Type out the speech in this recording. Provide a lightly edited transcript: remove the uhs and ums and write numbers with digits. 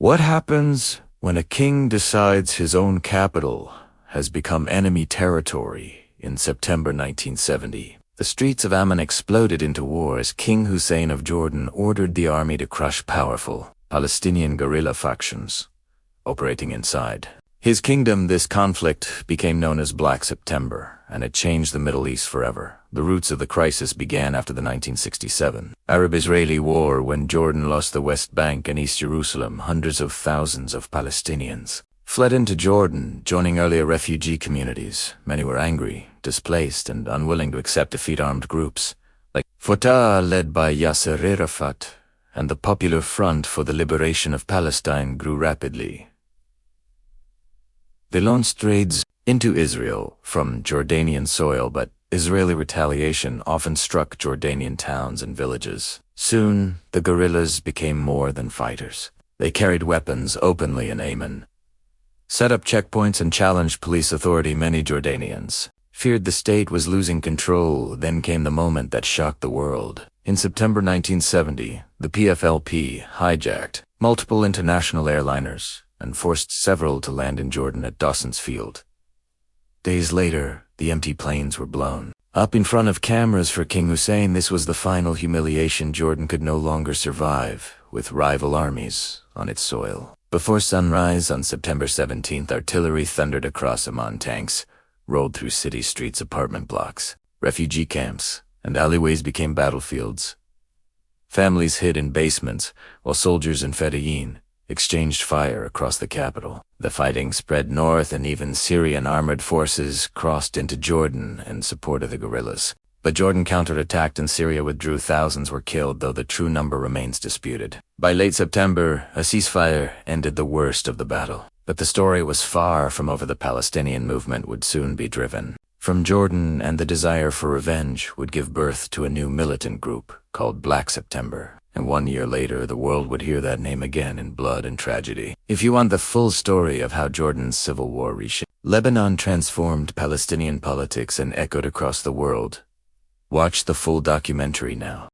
What happens when a king decides his own capital has become enemy territory in September 1970? The streets of Amman exploded into war as King Hussein of Jordan ordered the army to crush powerful Palestinian guerrilla factions operating inside his kingdom. This conflict became known as Black September, and it changed the Middle East forever. The roots of the crisis began after the 1967 Arab-Israeli War, when Jordan lost the West Bank and East Jerusalem. Hundreds of thousands of Palestinians fled into Jordan, joining earlier refugee communities. Many were angry, displaced, and unwilling to accept defeat. Armed groups like Fatah, led by Yasser Arafat, and the Popular Front for the Liberation of Palestine grew rapidly. They launched raids into Israel from Jordanian soil, but Israeli retaliation often struck Jordanian towns and villages. Soon, the guerrillas became more than fighters. They carried weapons openly in Amman, set up checkpoints, and challenged police authority. Many Jordanians feared the state was losing control. Then came the moment that shocked the world. In September 1970, the PFLP hijacked multiple international airliners and forced several to land in Jordan at Dawson's Field. Days later, the empty planes were blown up in front of cameras for King Hussein. This was the final humiliation. Jordan could no longer survive with rival armies on its soil. Before sunrise on September 17th, artillery thundered across Amman. Tanks rolled through city streets. Apartment blocks, refugee camps, and alleyways became battlefields. Families hid in basements, while soldiers in Fedayeen exchanged fire across the capital. The fighting spread north, and even Syrian armored forces crossed into Jordan in support of the guerrillas. But Jordan counterattacked and Syria withdrew. Thousands were killed, though the true number remains disputed. By late September, a ceasefire ended the worst of the battle. But the story was far from over. The Palestinian movement would soon be driven from Jordan, and the desire for revenge would give birth to a new militant group called Black September. And 1 year later, the world would hear that name again in blood and tragedy. If you want the full story of how Jordan's civil war reshaped Lebanon, transformed Palestinian politics, and echoed across the world, watch the full documentary now.